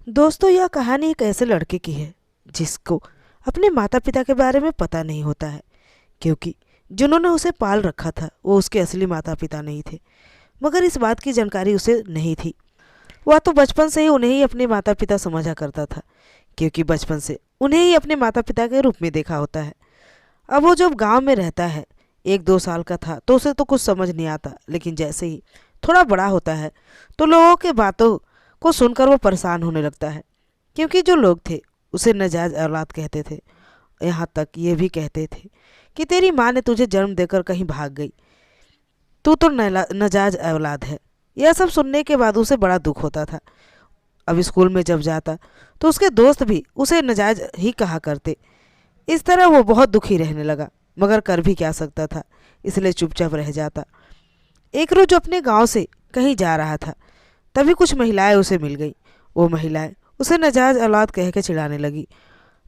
दोस्तों, यह कहानी एक ऐसे लड़के की है जिसको अपने माता पिता के बारे में पता नहीं होता है, क्योंकि जिन्होंने उसे पाल रखा था वो उसके असली माता पिता नहीं थे। मगर इस बात की जानकारी उसे नहीं थी। वह तो बचपन से ही उन्हें ही अपने माता पिता समझा करता था, क्योंकि बचपन से उन्हें ही अपने माता पिता के रूप में देखा होता है। अब वो जब गांव में रहता है, 1-2 साल का था तो उसे तो कुछ समझ नहीं आता, लेकिन जैसे ही थोड़ा बड़ा होता है तो लोगों के बातों को सुनकर वो परेशान होने लगता है, क्योंकि जो लोग थे उसे नाजायज औलाद कहते थे। यहाँ तक ये भी कहते थे कि तेरी माँ ने तुझे जन्म देकर कहीं भाग गई, तू तो नाजायज औलाद है। यह सब सुनने के बाद उसे बड़ा दुख होता था। अब स्कूल में जब जाता तो उसके दोस्त भी उसे नाजायज ही कहा करते। इस तरह वो बहुत दुखी रहने लगा, मगर कर भी क्या सकता था, इसलिए चुपचाप रह जाता। एक रोज अपने गांव से कहीं जा रहा था, तभी कुछ महिलाएं उसे मिल गई। वो महिलाएं उसे नाजायज औलाद कह के चिढ़ाने लगी।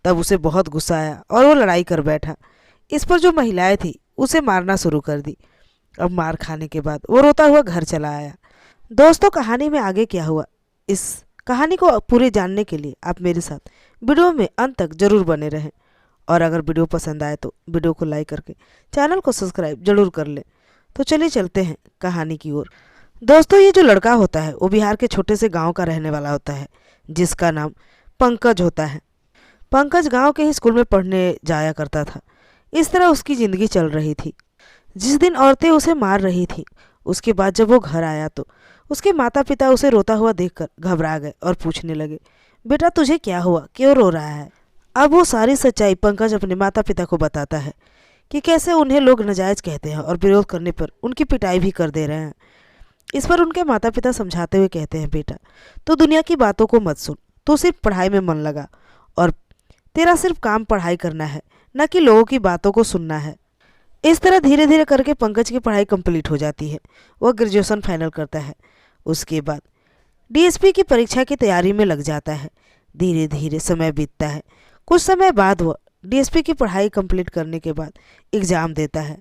तब उसे बहुत गुस्सा आया और वो लड़ाई कर बैठा। इस पर जो महिलाएं थी उसे मारना शुरू कर दी। अब मार खाने के बाद वो रोता हुआ घर चला आया। दोस्तों, कहानी में आगे क्या हुआ, इस कहानी को पूरे जानने के लिए आप मेरे साथ वीडियो में अंत तक जरूर बने रहें। और अगर वीडियो पसंद आए तो वीडियो को लाइक करके चैनल को सब्सक्राइब जरूर कर लें। तो चलिए चलते हैं कहानी की ओर। दोस्तों, ये जो लड़का होता है वो बिहार के छोटे से गांव का रहने वाला होता है, जिसका नाम पंकज होता है। पंकज गांव के ही स्कूल में पढ़ने जाया करता था। इस तरह उसकी ज़िंदगी चल रही थी। जिस दिन औरतें उसे मार रही थी, उसके बाद जब वो घर आया तो उसके माता पिता उसे रोता हुआ देखकर घबरा गए और पूछने लगे, बेटा तुझे क्या हुआ, क्यों रो रहा है। अब वो सारी सच्चाई पंकज अपने माता पिता को बताता है कि कैसे उन्हें लोग नाजायज कहते हैं और विरोध करने पर उनकी पिटाई भी कर दे रहे हैं। इस पर उनके माता पिता समझाते हुए कहते हैं, बेटा तू दुनिया की बातों को मत सुन, तू सिर्फ पढ़ाई में मन लगा और तेरा सिर्फ काम पढ़ाई करना है, न कि लोगों की बातों को सुनना है। इस तरह धीरे धीरे करके पंकज की पढ़ाई कंप्लीट हो जाती है। वह ग्रेजुएशन फाइनल करता है। उसके बाद डीएसपी की परीक्षा की तैयारी में लग जाता है। धीरे धीरे समय बीतता है। कुछ समय बाद वह डीएसपी की पढ़ाई कंप्लीट करने के बाद एग्ज़ाम देता है।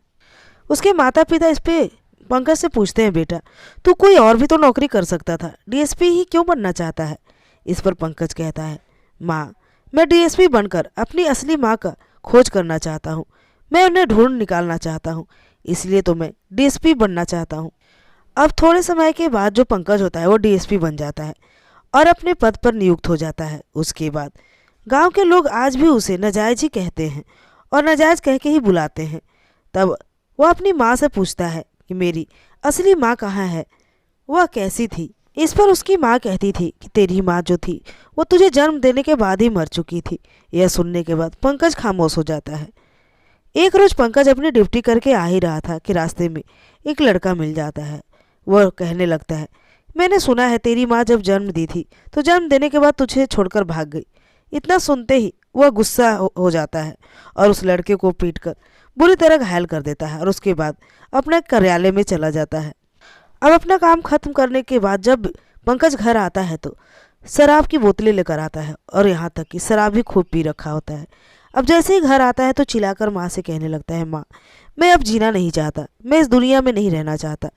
उसके माता पिता इस पे पंकज से पूछते हैं, बेटा तू कोई और भी तो नौकरी कर सकता था, डीएसपी ही क्यों बनना चाहता है। इस पर पंकज कहता है, माँ मैं डीएसपी बनकर अपनी असली माँ का खोज करना चाहता हूँ। मैं उन्हें ढूंढ निकालना चाहता हूँ, इसलिए तो मैं डीएसपी बनना चाहता हूँ। अब थोड़े समय के बाद जो पंकज होता है वो डीएसपी बन जाता है और अपने पद पर नियुक्त हो जाता है। उसके बाद गांव के लोग आज भी उसे नाजायज ही कहते हैं और नाजायज कह के ही बुलाते हैं। तब वह अपनी माँ से पूछता है कि मेरी असली माँ कहाँ है, वह कैसी थी। इस पर उसकी माँ कहती थी कि तेरी माँ जो थी वो तुझे जन्म देने के बाद ही मर चुकी थी। यह सुनने के बाद पंकज खामोश हो जाता है। एक रोज पंकज अपनी ड्यूटी करके आ ही रहा था कि रास्ते में एक लड़का मिल जाता है। वह कहने लगता है, मैंने सुना है तेरी माँ जब जन्म दी थी तो जन्म देने के बाद तुझे छोड़कर भाग गई। इतना सुनते ही वह गुस्सा हो जाता है और उस लड़के को पीटकर बुरी तरह घायल कर देता है और उसके बाद अपने कार्यालय में चला जाता है। अब अपना काम खत्म करने के बाद जब पंकज घर आता है तो शराब की बोतलें लेकर आता है और यहाँ तक कि शराब भी खूब पी रखा होता है। अब जैसे ही घर आता है तो चिल्लाकर माँ से कहने लगता है, माँ मैं अब जीना नहीं चाहता, मैं इस दुनिया में नहीं रहना चाहता।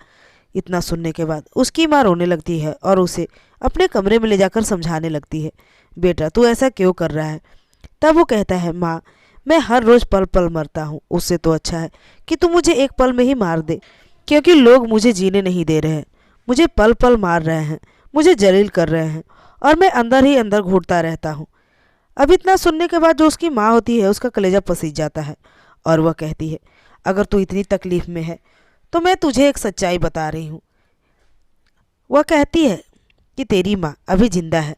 इतना सुनने के बाद उसकी माँ रोने लगती है और उसे अपने कमरे में ले जाकर समझाने लगती है, बेटा तू ऐसा क्यों कर रहा है। तब वो कहता है, माँ मैं हर रोज़ पल पल मरता हूँ, उससे तो अच्छा है कि तू मुझे एक पल में ही मार दे, क्योंकि लोग मुझे जीने नहीं दे रहे हैं, मुझे पल पल मार रहे हैं, मुझे जलील कर रहे हैं और मैं अंदर ही अंदर घुटता रहता हूँ। अब इतना सुनने के बाद जो उसकी माँ होती है उसका कलेजा पसीज जाता है और वह कहती है, अगर तू इतनी तकलीफ़ में है तो मैं तुझे एक सच्चाई बता रही हूँ। वह कहती है कि तेरी माँ अभी जिंदा है।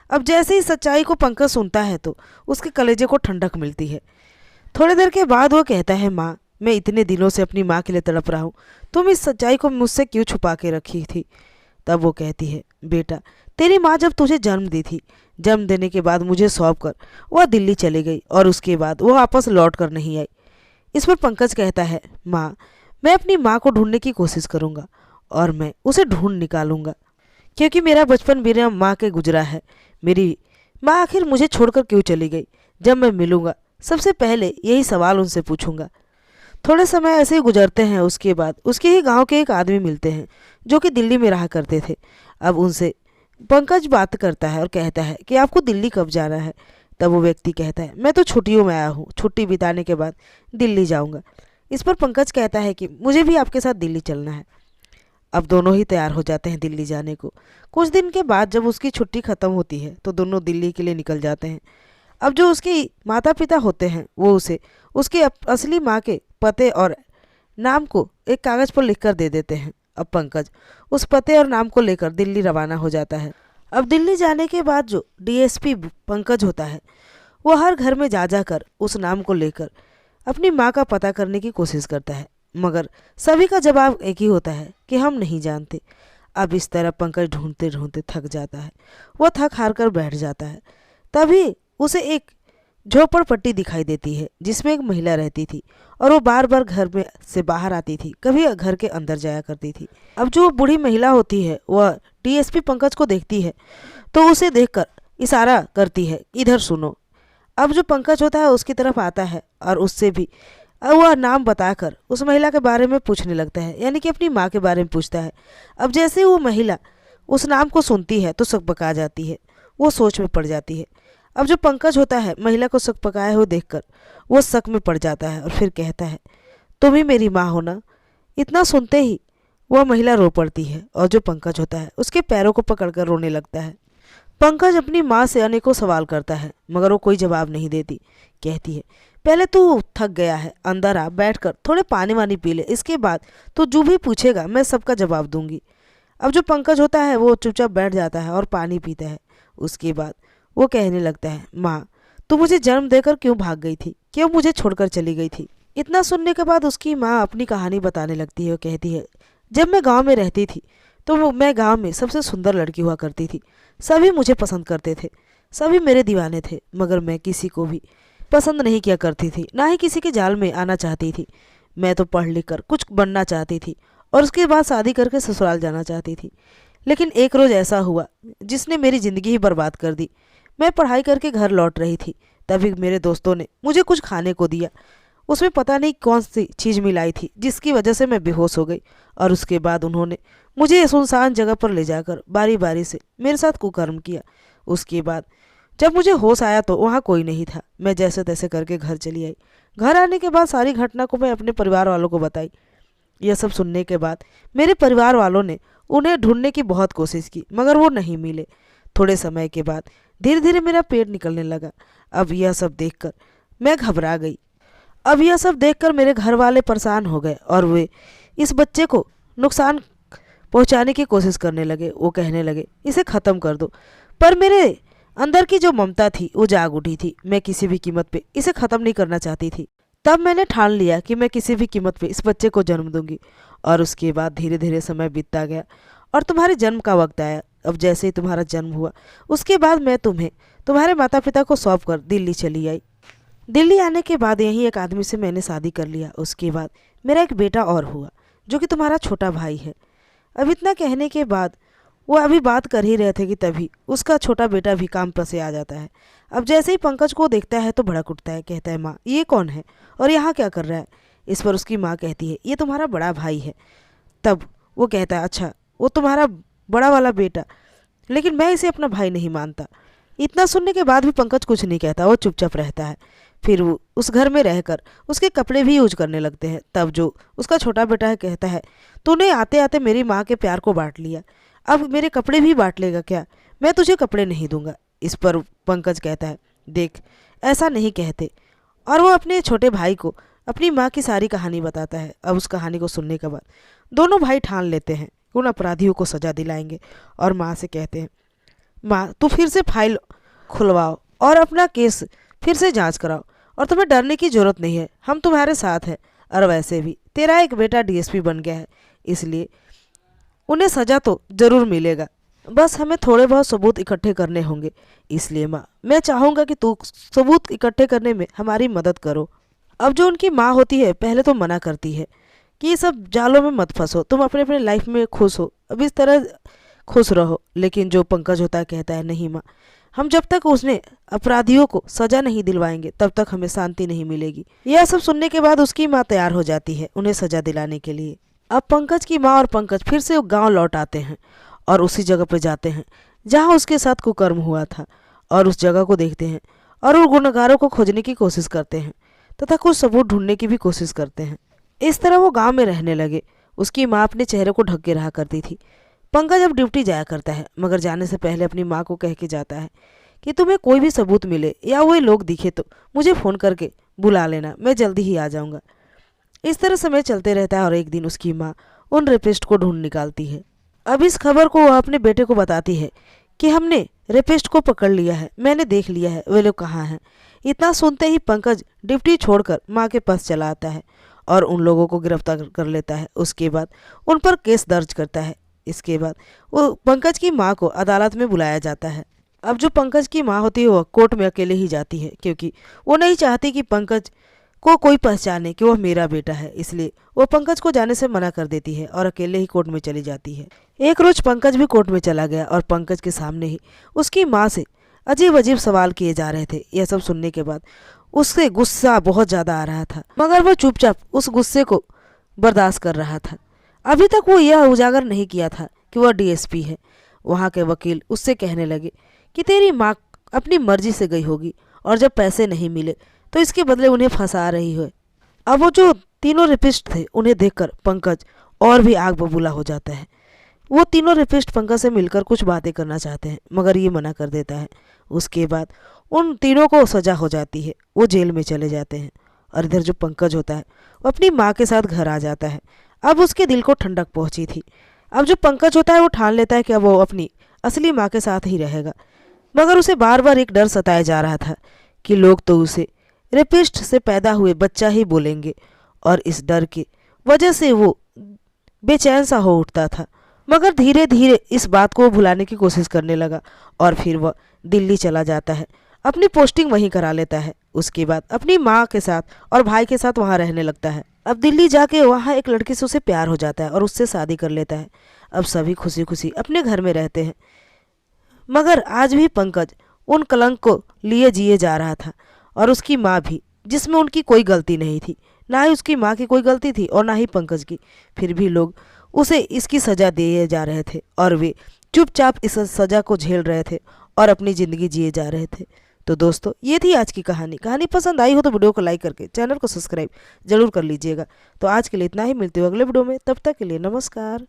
अब जैसे ही सच्चाई को पंकज सुनता है तो उसके कलेजे को ठंडक मिलती है। थोड़ी देर के बाद वो कहता है, माँ मैं इतने दिनों से अपनी माँ के लिए तड़प रहा हूँ, तुम इस सच्चाई को मुझसे क्यों छुपा के रखी थी। तब वो कहती है, बेटा तेरी माँ जब तुझे जन्म दी थी, जन्म देने के बाद मुझे सौंप कर वह दिल्ली चली गई और उसके बाद वो वापस लौट कर नहीं आई। इस पर पंकज कहता है, माँ मैं अपनी माँ को ढूंढने की कोशिश करूँगा और मैं उसे ढूंढ निकालूंगा, क्योंकि मेरा बचपन बिना माँ के गुजरा है। मेरी माँ आखिर मुझे छोड़कर क्यों चली गई। जब मैं मिलूंगा सबसे पहले यही सवाल उनसे पूछूंगा। थोड़े समय ऐसे ही गुजरते हैं। उसके बाद उसके ही गांव के एक आदमी मिलते हैं जो कि दिल्ली में रहा करते थे। अब उनसे पंकज बात करता है और कहता है कि आपको दिल्ली कब जाना है। तब वो व्यक्ति कहता है मैं तो छुट्टियों में आया हूँ, छुट्टी बिताने के बाद दिल्ली जाऊँगा। इस पर पंकज कहता है कि मुझे भी आपके साथ दिल्ली चलना है। अब दोनों ही तैयार हो जाते हैं दिल्ली जाने को। कुछ दिन के बाद जब उसकी छुट्टी ख़त्म होती है तो दोनों दिल्ली के लिए निकल जाते हैं। अब जो उसके माता पिता होते हैं वो उसे उसके असली माँ के पते और नाम को एक कागज़ पर लिखकर दे देते हैं। अब पंकज उस पते और नाम को लेकर दिल्ली रवाना हो जाता है। अब दिल्ली जाने के बाद जो डीएसपी पंकज होता है वो हर घर में जा जाकर उस नाम को लेकर अपनी माँ का पता करने की कोशिश करता है, मगर सभी का जवाब एक ही होता है कि हम नहीं जानते। अब इस तरह पंकज ढूंढते ढूंढते थक जाता है, वह थक हार कर बैठ जाता है। तभी उसे एक झोपड़पट्टी दिखाई देती है जिसमें एक महिला रहती थी और वो बार बार घर में से बाहर आती थी, कभी घर के अंदर जाया करती थी। अब जो बूढ़ी महिला होती है वह डीएसपी पंकज को देखती है तो उसे देखकर इशारा करती है, इधर सुनो। अब जो पंकज होता है उसकी तरफ आता है और उससे भी वह नाम बताकर उस महिला के बारे में पूछने लगता है, यानी कि अपनी माँ के बारे में पूछता है। अब जैसे ही वो महिला उस नाम को सुनती है तो सकपका जाती है, वो सोच में पड़ जाती है। अब जो पंकज होता है महिला को सकपकाए हुए देखकर वो शक में पड़ जाता है और फिर कहता है तुम ही मेरी माँ हो ना। इतना सुनते ही वह महिला रो पड़ती है और जो पंकज होता है उसके पैरों को पकड़कर रोने लगता है। पंकज अपनी माँ से अनेकों सवाल करता है मगर वो कोई जवाब नहीं देती। कहती है पहले तू थक गया है, अंदर आ, बैठकर थोड़े पानी वानी पी ले, इसके बाद तो जो भी पूछेगा मैं सबका जवाब दूंगी। अब जो पंकज होता है वो चुपचाप बैठ जाता है और पानी पीता है। उसके बाद वो कहने लगता है माँ तू मुझे जन्म देकर क्यों भाग गई थी, क्यों मुझे छोड़कर चली गई थी। इतना सुनने के बाद उसकी माँ अपनी कहानी बताने लगती है और कहती है जब मैं गाँव में रहती थी तो मैं गाँव में सबसे सुंदर लड़की हुआ करती थी, सभी मुझे पसंद करते थे, सभी मेरे दीवाने थे, मगर मैं किसी को भी पसंद नहीं किया करती थी, ना ही किसी के जाल में आना चाहती थी। मैं तो पढ़ लिख कर कुछ बनना चाहती थी और उसके बाद शादी करके ससुराल जाना चाहती थी। लेकिन एक रोज़ ऐसा हुआ जिसने मेरी ज़िंदगी ही बर्बाद कर दी। मैं पढ़ाई करके घर लौट रही थी, तभी मेरे दोस्तों ने मुझे कुछ खाने को दिया। उसमें पता नहीं कौन सी चीज़ मिलाई थी जिसकी वजह से मैं बेहोश हो गई और उसके बाद उन्होंने मुझे सुनसान जगह पर ले जाकर बारी बारी से मेरे साथ कुकर्म किया। उसके बाद जब मुझे होश आया तो वहाँ कोई नहीं था। मैं जैसे तैसे करके घर चली आई। घर आने के बाद सारी घटना को मैं अपने परिवार वालों को बताई। यह सब सुनने के बाद मेरे परिवार वालों ने उन्हें ढूंढने की बहुत कोशिश की मगर वो नहीं मिले। थोड़े समय के बाद धीरे धीरे मेरा पेट निकलने लगा। अब यह सब देखकर मैं घबरा गई। अब यह सब देखकर मेरे घर वाले परेशान हो गए और वे इस बच्चे को नुकसान पहुंचाने की कोशिश करने लगे। वो कहने लगे इसे ख़त्म कर दो, पर मेरे अंदर की जो ममता थी वो जाग उठी थी। मैं किसी भी कीमत पे इसे ख़त्म नहीं करना चाहती थी। तब मैंने ठान लिया कि मैं किसी भी कीमत पे इस बच्चे को जन्म दूंगी। और उसके बाद धीरे धीरे समय बीतता गया और तुम्हारे जन्म का वक्त आया। अब जैसे ही तुम्हारा जन्म हुआ उसके बाद मैं तुम्हें तुम्हारे माता पिता को सौंप कर दिल्ली चली आई। दिल्ली आने के बाद यहीं एक आदमी से मैंने शादी कर लिया। उसके बाद मेरा एक बेटा और हुआ जो कि तुम्हारा छोटा भाई है। अब इतना कहने के बाद वो अभी बात कर ही रहे थे कि तभी उसका छोटा बेटा भी काम पर से आ जाता है। अब जैसे ही पंकज को देखता है तो भड़क उठता है, कहता है माँ ये कौन है और यहाँ क्या कर रहा है। इस पर उसकी माँ कहती है ये तुम्हारा बड़ा भाई है। तब वो कहता है अच्छा वो तुम्हारा बड़ा वाला बेटा, लेकिन मैं इसे अपना भाई नहीं मानता। इतना सुनने के बाद भी पंकज कुछ नहीं कहता, वो चुपचाप रहता है। फिर वो उस घर में रहकर उसके कपड़े भी यूज करने लगते हैं। तब जो उसका छोटा बेटा है कहता है तूने आते आते मेरी माँ के प्यार को बांट लिया, अब मेरे कपड़े भी बांट लेगा क्या, मैं तुझे कपड़े नहीं दूंगा। इस पर पंकज कहता है देख ऐसा नहीं कहते, और वो अपने छोटे भाई को अपनी माँ की सारी कहानी बताता है। अब उस कहानी को सुनने के बाद दोनों भाई ठान लेते हैं कि उन अपराधियों को सज़ा दिलाएंगे और माँ से कहते हैं माँ तू फिर से फाइल खुलवाओ और अपना केस फिर से जांच कराओ और तुम्हें डरने की ज़रूरत नहीं है, हम तुम्हारे साथ हैं। और वैसे भी तेरा एक बेटा डीएसपी बन गया है, इसलिए उन्हें सज़ा तो ज़रूर मिलेगा, बस हमें थोड़े बहुत सबूत इकट्ठे करने होंगे। इसलिए माँ मैं चाहूँगा कि तू सबूत इकट्ठे करने में हमारी मदद करो। अब जो उनकी माँ होती है पहले तो मना करती है कि ये सब जालों में मत फंसो, तुम अपने अपने लाइफ में खुश हो, अब इस तरह खुश रहो। लेकिन जो पंकज होता है कहता है नहीं माँ, हम जब तक उसने अपराधियों को सज़ा नहीं दिलवाएंगे तब तक हमें शांति नहीं मिलेगी। यह सब सुनने के बाद उसकी माँ तैयार हो जाती है उन्हें सज़ा दिलाने के लिए। अब पंकज की माँ और पंकज फिर से गांव लौट आते हैं और उसी जगह पर जाते हैं जहाँ उसके साथ कुकर्म हुआ था, और उस जगह को देखते हैं और उन गुनहगारों को खोजने की कोशिश करते हैं तथा कुछ सबूत ढूंढने की भी कोशिश करते हैं। इस तरह वो गांव में रहने लगे। उसकी माँ अपने चेहरे को ढक के रहा करती थी। पंकज अब ड्यूटी जाया करता है, मगर जाने से पहले अपनी माँ को कह के जाता है कि तुम्हें कोई भी सबूत मिले या वो लोग दिखे तो मुझे फ़ोन करके बुला लेना, मैं जल्दी ही आ जाऊँगा। इस तरह समय चलते रहता है और एक दिन उसकी माँ उन रेपिस्ट को ढूंढ निकालती है। अब इस खबर को वह अपने बेटे को बताती है कि हमने रेपिस्ट को पकड़ लिया है, मैंने देख लिया है वे लोग कहाँ हैं। इतना सुनते ही पंकज ड्यूटी छोड़कर माँ के पास चला आता है और उन लोगों को गिरफ्तार कर लेता है। उसके बाद उन पर केस दर्ज करता है। इसके बाद वो पंकज की माँ को अदालत में बुलाया जाता है। अब जो पंकज की माँ होती है वह कोर्ट में अकेले ही जाती है, क्योंकि वो नहीं चाहती कि पंकज को कोई पहचाने कि वह मेरा बेटा है। इसलिए वो पंकज को जाने से मना कर देती है और अकेले ही कोर्ट में चली जाती है। एक रोज पंकज भी कोर्ट में चला गया और पंकज के सामने ही उसकी माँ से अजीब अजीब सवाल किए जा रहे थे। यह सब सुनने के बाद उससे गुस्सा बहुत ज़्यादा आ रहा था, मगर वो चुपचाप उस गुस्से को बर्दाश्त कर रहा था। अभी तक वो यह उजागर नहीं किया था कि वह डीएसपी है। वहाँ के वकील उससे कहने लगे कि तेरी माँ अपनी मर्जी से गई होगी और जब पैसे नहीं मिले तो इसके बदले उन्हें फंसा रही है। अब वो जो तीनों रेपिस्ट थे उन्हें देखकर पंकज और भी आग बबूला हो जाता है। वो तीनों रेपिस्ट पंकज से मिलकर कुछ बातें करना चाहते हैं, मगर ये मना कर देता है। उसके बाद उन तीनों को सजा हो जाती है, वो जेल में चले जाते हैं। और इधर जो पंकज होता है वो अपनी माँ के साथ घर आ जाता है। अब उसके दिल को ठंडक पहुंची थी। अब जो पंकज होता है वो ठान लेता है कि अब वो अपनी असली माँ के साथ ही रहेगा, मगर उसे बार बार एक डर सताया जा रहा था कि लोग तो उसे रेपिस्ट से पैदा हुए बच्चा ही बोलेंगे, और इस डर की वजह से वो बेचैन सा हो उठता था। मगर धीरे धीरे इस बात को भुलाने की कोशिश करने लगा और फिर वह दिल्ली चला जाता है, अपनी पोस्टिंग वहीं करा लेता है। उसके बाद अपनी माँ के साथ और भाई के साथ वहाँ रहने लगता है। अब दिल्ली जाके वहाँ एक लड़की से उसे प्यार हो जाता है और उससे शादी कर लेता है। अब सभी खुशी खुशी अपने घर में रहते हैं, मगर आज भी पंकज उन कलंक को लिए जिए जा रहा था, और उसकी माँ भी, जिसमें उनकी कोई गलती नहीं थी। ना ही उसकी माँ की कोई गलती थी और ना ही पंकज की। फिर भी लोग उसे इसकी सज़ा दिए जा रहे थे और वे चुपचाप इस सज़ा को झेल रहे थे और अपनी ज़िंदगी जिए जा रहे थे। तो दोस्तों, ये थी आज की कहानी। कहानी पसंद आई हो तो वीडियो को लाइक करके चैनल को सब्सक्राइब जरूर कर लीजिएगा। तो आज के लिए इतना ही, मिलते हो अगले वीडियो में। तब तक के लिए नमस्कार।